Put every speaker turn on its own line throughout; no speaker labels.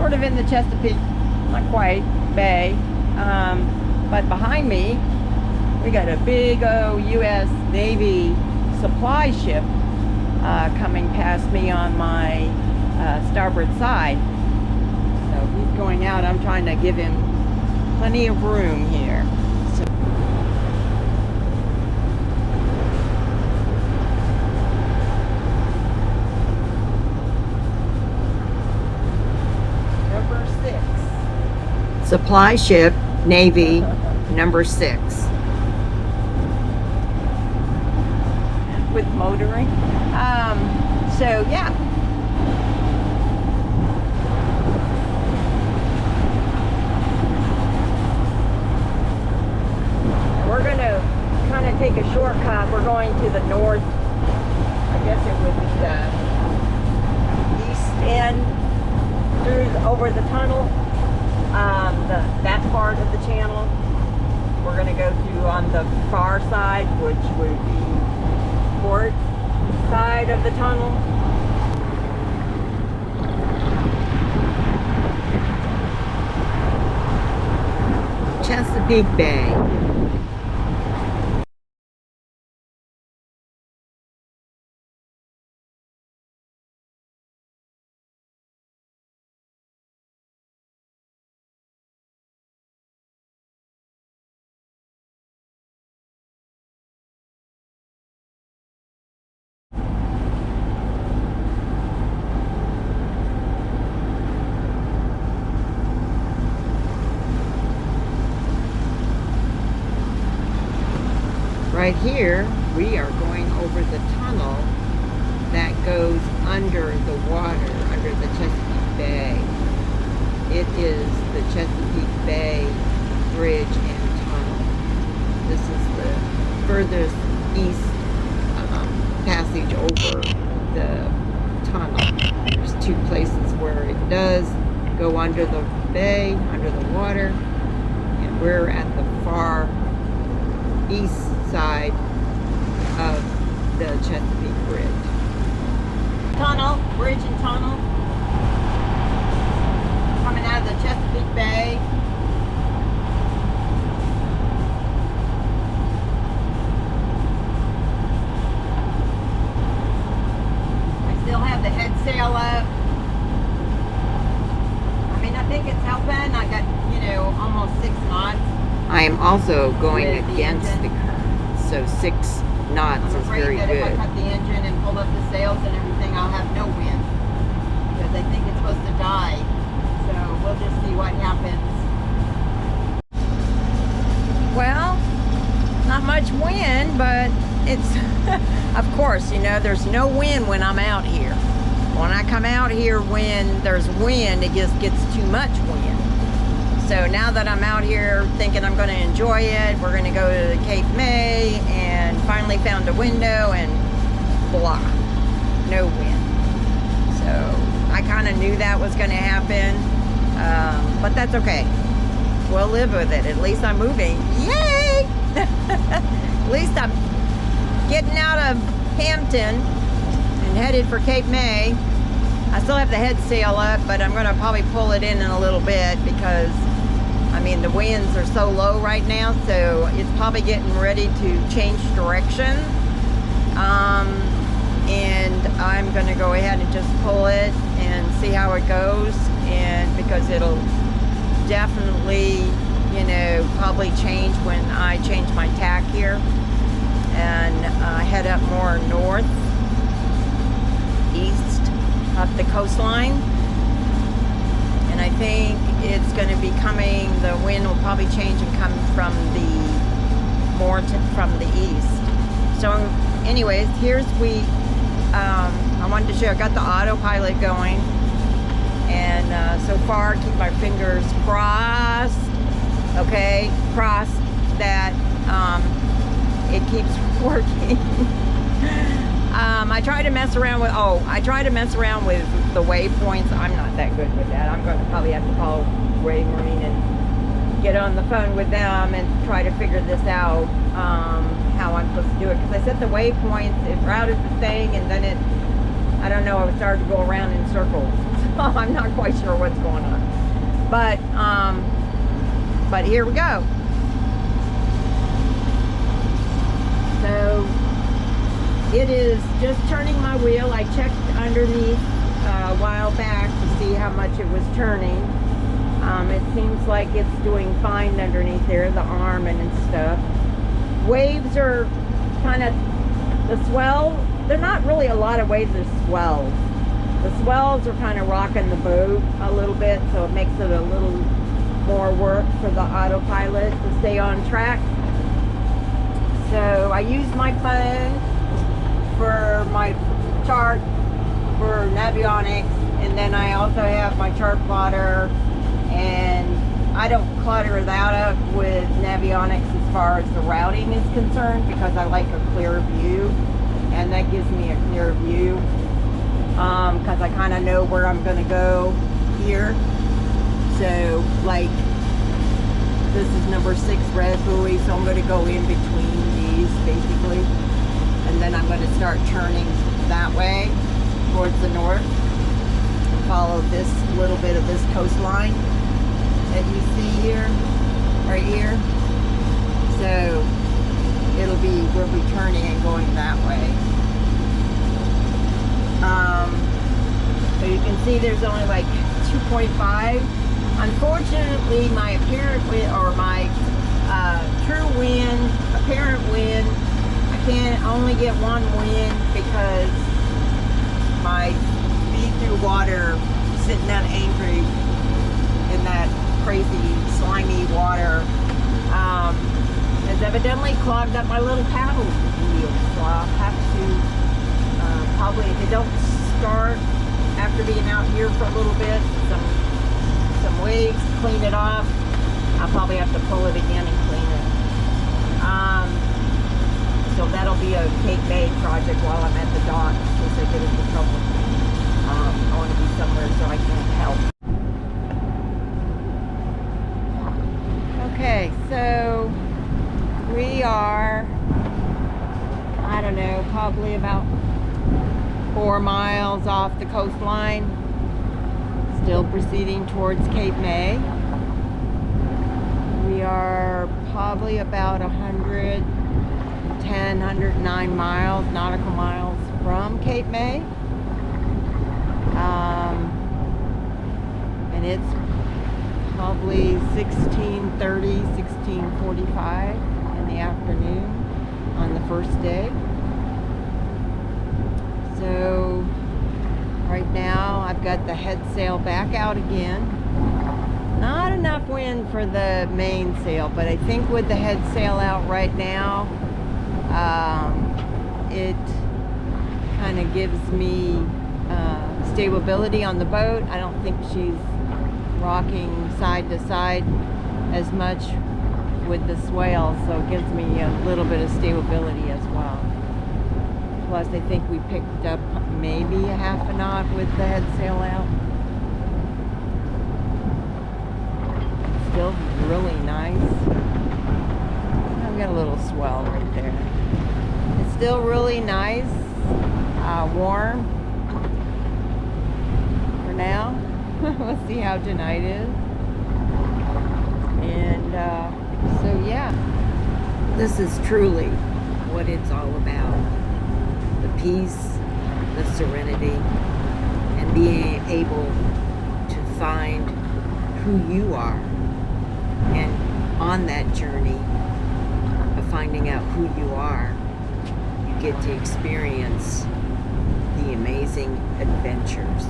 sort of in the Chesapeake, not quite, Bay. But behind me, we got a big old U.S. Navy supply ship coming past me on my starboard side. So he's going out. I'm trying to give him plenty of room here. So number 6. Supply ship, Navy, number 6. With motoring. So yeah. We're going to kind of take a shortcut. We're going to the north, I guess it would be the east end, over the tunnel, that part of the channel. We're going to go to on the far side, which would be port side of the tunnel. Chesapeake Bay. Right here, we are going over the tunnel that goes under the water, under the Chesapeake Bay. It is the Chesapeake Bay Bridge and Tunnel. This is the furthest east passage over the tunnel. There's 2 places where it does go under the bay, under the water, and we're at the far east side of the Chesapeake Bridge. Tunnel, bridge and tunnel. Coming out of the Chesapeake Bay. I still have the head sail up. I mean, I think it's helping. I got, almost 6 knots. I am also going against the current. So 6 knots is very good. If I cut the engine and pull up the sails and everything, I'll have no wind. Because I think it's supposed to die. So we'll just see what happens. Well, not much wind, but it's, of course, there's no wind when I'm out here. When I come out here, when there's wind, it just gets too much wind. So now that I'm out here thinking I'm going to enjoy it, we're going to go to Cape May, and finally found a window, and blah, no wind. So I kind of knew that was going to happen, but that's okay. We'll live with it. At least I'm moving. Yay! At least I'm getting out of Hampton and headed for Cape May. I still have the head sail up, but I'm going to probably pull it in a little bit because the winds are so low right now, so it's probably getting ready to change direction. And I'm going to go ahead and just pull it and see how it goes, and because it'll definitely, probably change when I change my tack here and head up more north, east, up the coastline. And I think it's going to be coming, the wind will probably change and come from from the east. So anyways, I wanted to show, I got the autopilot going, and so far, keep my fingers crossed, okay, crossed that it keeps working. I try to mess around with the waypoints. I'm not that good with that. I'm going to probably have to call Ray Marine and get on the phone with them and try to figure this out, how I'm supposed to do it. Because I set the waypoints, it routed the thing, and then I don't know, it started to go around in circles. I'm not quite sure what's going on. But here we go. So it is just turning my wheel. I checked underneath a while back to see how much it was turning. It seems like it's doing fine underneath there, the arm and stuff. Waves are kind of, the swell, they're not really a lot of waves, they're swells. The swells are kind of rocking the boat a little bit, so it makes it a little more work for the autopilot to stay on track. So I use my phone for my chart for navionics, and then I also have my chart plotter, and I don't clutter that up with navionics as far as the routing is concerned, because I like a clear view, and that gives me a clear view, because I kind of know where I'm going to go here. So like this is number 6 red buoy, so I'm going to go in between these basically, and then I'm going to start turning that way towards the north and follow this little bit of this coastline that you see here, right here. So we'll be turning and going that way. So you can see there's only like 2.5. Unfortunately, my apparent wind, or my true wind, apparent wind, I can only get 1 wind because my speed through water, sitting at anchorage in that crazy slimy water, has evidently clogged up my little paddle wheel. So I'll have to probably, if it don't start after being out here for a little bit, some waves, clean it off, I'll probably have to pull it again and clean it. So that'll be a Cape May project while I'm at the dock, in case I get into trouble. I want to be somewhere so I can help. Okay, so we are, I don't know, probably about 4 miles off the coastline, still proceeding towards Cape May. We are probably about 110, 109 miles, nautical miles from Cape May. And it's probably 16:30, 16:45 in the afternoon on the first day. So right now I've got the head sail back out again. Not enough wind for the mainsail, but I think with the head sail out right now, it kind of gives me stability on the boat. I don't think she's rocking side to side as much with the swell, so it gives me a little bit of stability as well. Plus I think we picked up maybe a half a knot with the head sail out. Still really nice. I've got a little swell right there. It's still really nice, warm for now. We'll see how tonight is. And so yeah, this is truly what it's all about. The peace, the serenity, and being able to find who you are. And on that journey of finding out who you are, you get to experience the amazing adventures.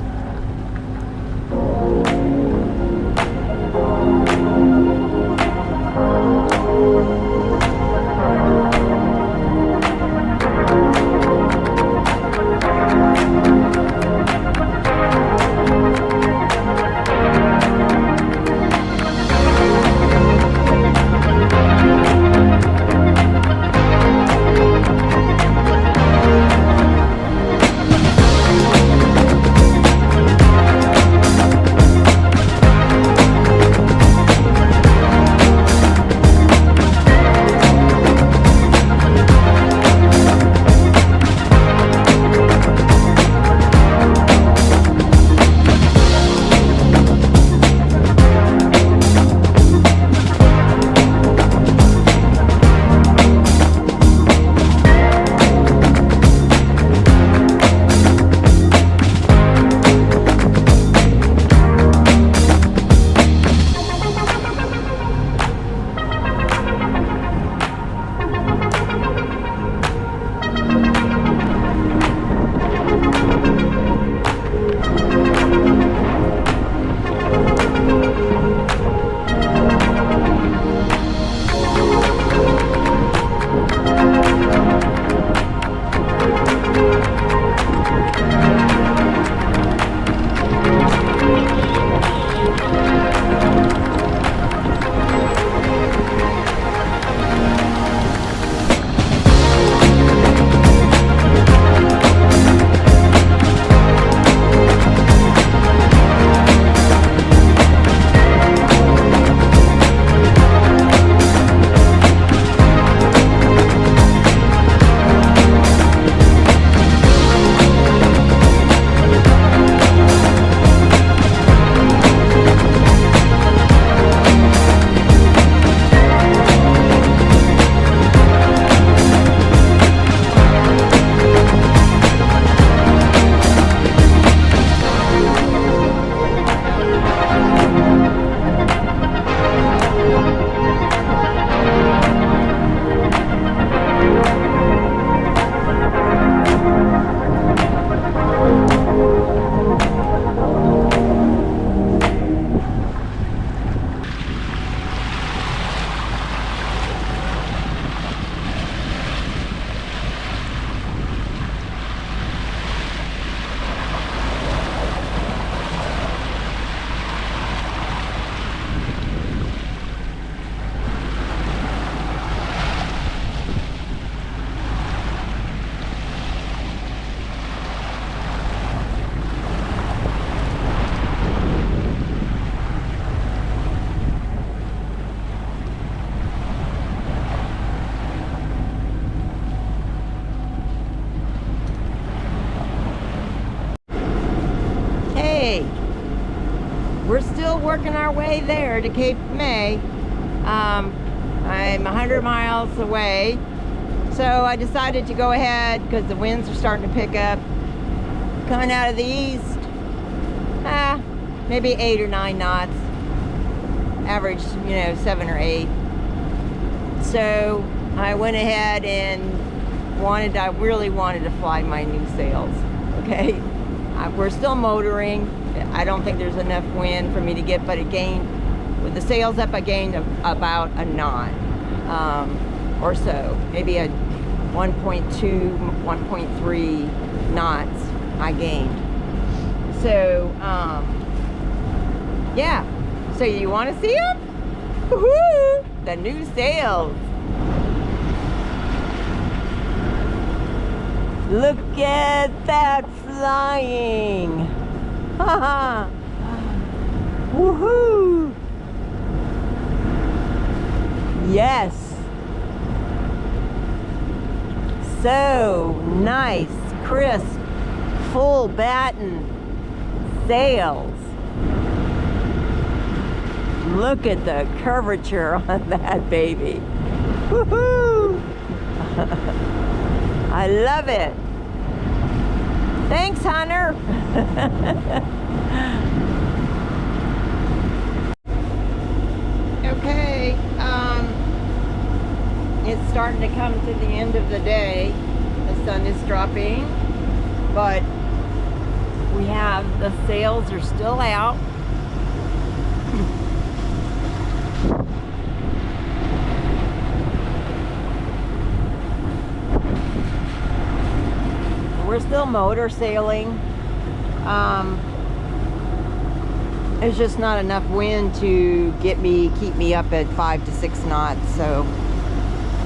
we're still working our way there to Cape May. I'm 100 miles away, so I decided to go ahead because the winds are starting to pick up. Coming out of the east, maybe 8 or 9 knots. Average, 7 or 8. So I went ahead and I really wanted to fly my new sails. Okay, we're still motoring. I don't think there's enough wind for me to get, but it gained, with the sails up, I gained about a knot or so, maybe a 1.2, 1.3 knots I gained. So yeah, so you want to see them? Woohoo! The new sails. Look at that flying. Haha. Woohoo! Yes. So nice, crisp, full batten sails. Look at the curvature on that baby. Woohoo! I love it. Thanks, Hunter. Okay, it's starting to come to the end of the day. The sun is dropping, but the sails are still out. We're still motor sailing. There's just not enough wind to keep me up at 5 to 6 knots, so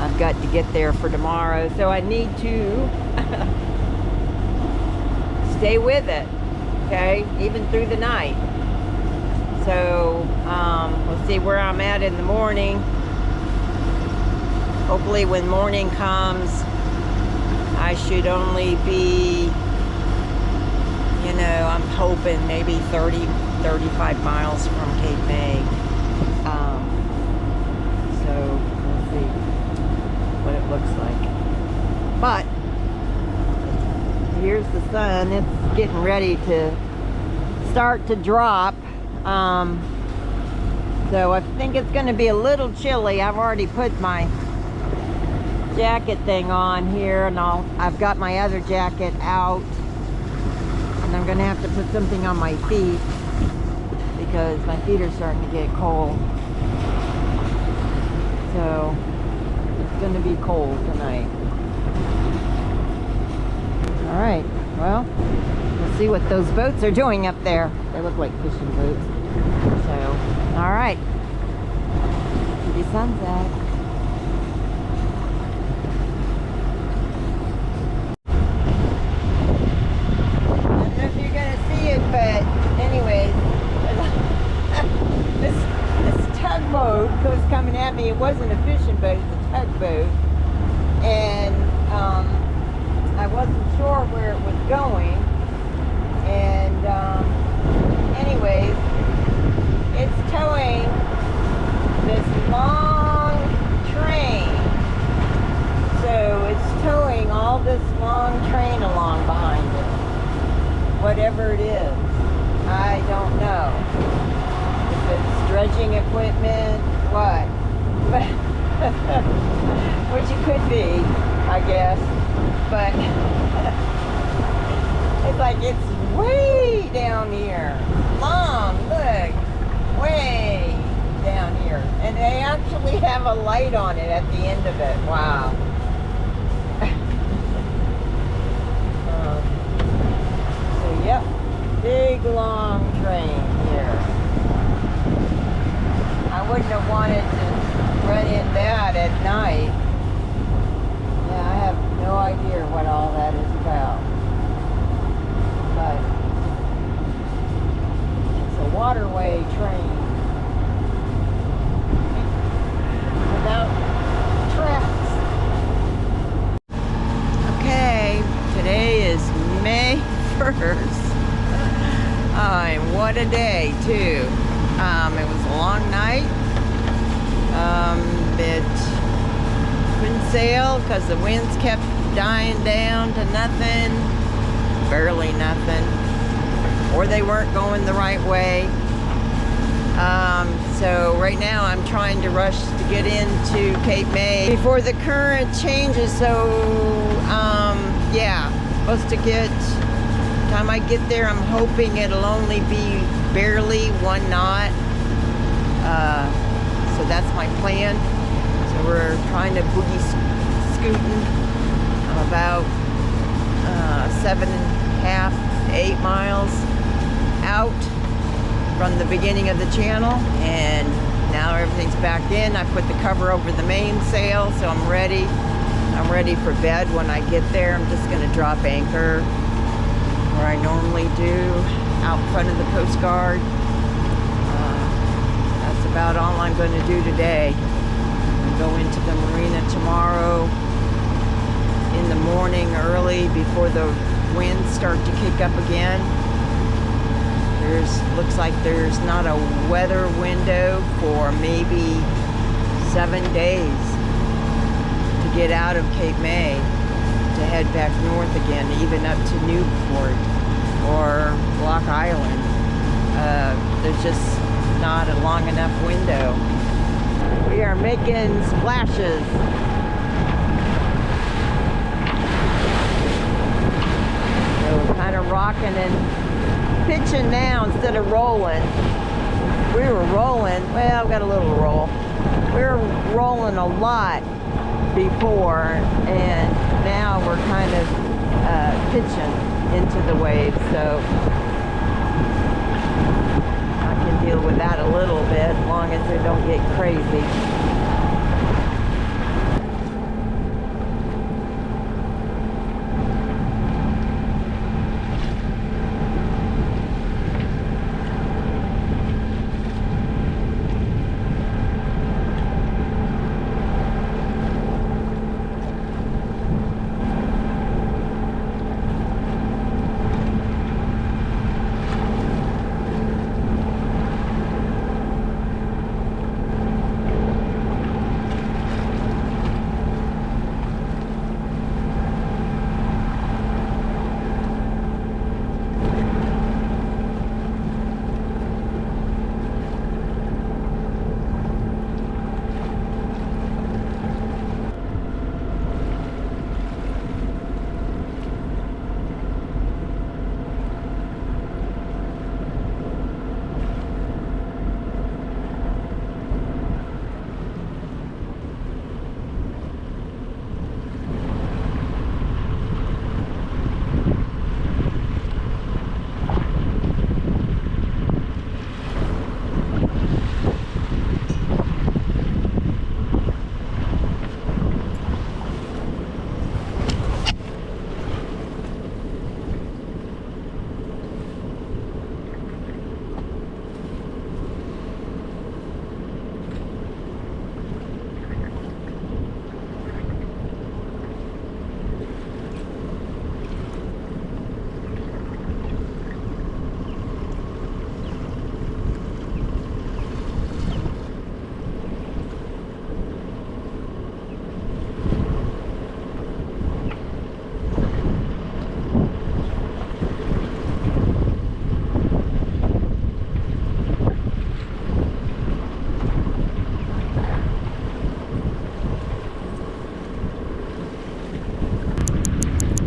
I've got to get there for tomorrow. So I need to stay with it, okay, even through the night. So we'll see where I'm at in the morning. Hopefully when morning comes, I should only be, I'm hoping maybe 30, 35 miles from Cape May. So we'll see what it looks like. But here's the sun. It's getting ready to start to drop. So I think it's going to be a little chilly. I've already put my jacket thing on here, and I've got my other jacket out, and I'm gonna have to put something on my feet because my feet are starting to get cold. So it's gonna be cold tonight. All right, well, we'll see what those boats are doing up there. They look like fishing boats. So all right, to the sunset. But anyways, this tugboat was coming at me. It wasn't a fishing boat, it's a tugboat, and I wasn't sure where it was going. And anyways, it's towing this long train. So it's towing all this long train along behind it. Whatever it is, I don't know. If it's dredging equipment, what? Which it could be, I guess. But it's like it's way down here. Long, look, way down here. And they actually have a light on it at the end of it. Wow. Yep, big long train here. I wouldn't have wanted to run in that at night. Yeah, I have no idea what all that is about. But it's a waterway train without tracks. Okay, today is May 1st. I'm what a day too. It was a long night. It couldn't sail because the winds kept dying down to nothing, barely nothing, or they weren't going the right way. So right now I'm trying to rush to get into Cape May before the current changes. So yeah, supposed to get, time I get there, I'm hoping it'll only be barely 1 knot. So that's my plan. So we're trying to boogie scooting. I'm about 7.5 to 8 miles out from the beginning of the channel, and now everything's back in. I put the cover over the mainsail, so I'm ready. I'm ready for bed when I get there. I'm just going to drop anchor where I normally do, out front of the Coast Guard. That's about all I'm going to do today. I'll go into the marina tomorrow in the morning early before the winds start to kick up again. Looks like there's not a weather window for maybe 7 days to get out of Cape May to head back north again, even up to Newport or Block Island. There's just not a long enough window. We are making splashes. So kind of rocking and pitching now instead of rolling. We were rolling, well, I've got a little roll. We were rolling a lot before, and now we're kind of pitching into the waves, so I can deal with that a little bit as long as they don't get crazy.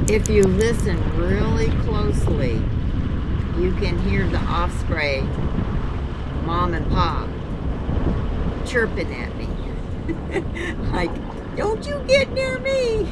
If you listen really closely, you can hear the osprey, Mom and Pop, chirping at me. Like, don't you get near me.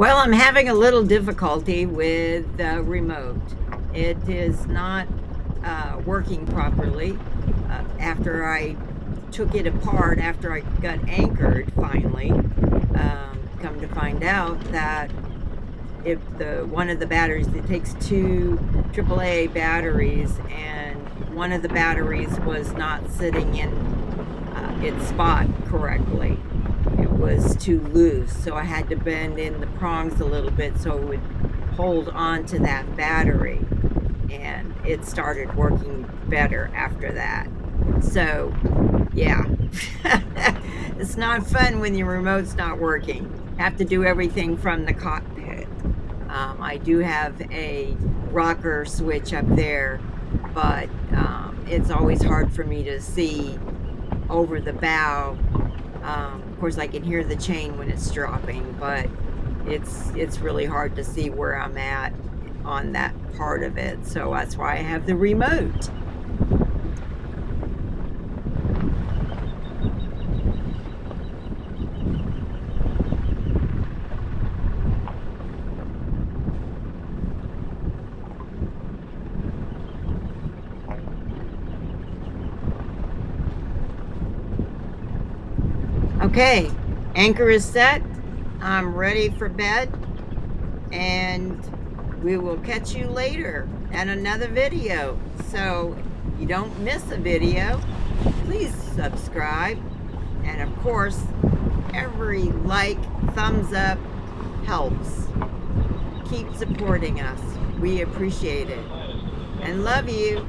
Well, I'm having a little difficulty with the remote. It is not working properly. After I took it apart, after I got anchored finally, come to find out that if one of the batteries, it takes two AAA batteries, and one of the batteries was not sitting in its spot correctly. It was too loose, so I had to bend in the prongs a little bit so it would hold on to that battery, and it started working better after that. So yeah, it's not fun when your remote's not working. Have to do everything from the cockpit. I do have a rocker switch up there, but it's always hard for me to see over the bow. Of course, I can hear the chain when it's dropping, but it's really hard to see where I'm at on that part of it. So that's why I have the remote. Okay, anchor is set. I'm ready for bed, and we will catch you later at another video. So you don't miss a video, please subscribe. And of course, every like, thumbs up helps. Keep supporting us. We appreciate it and love you.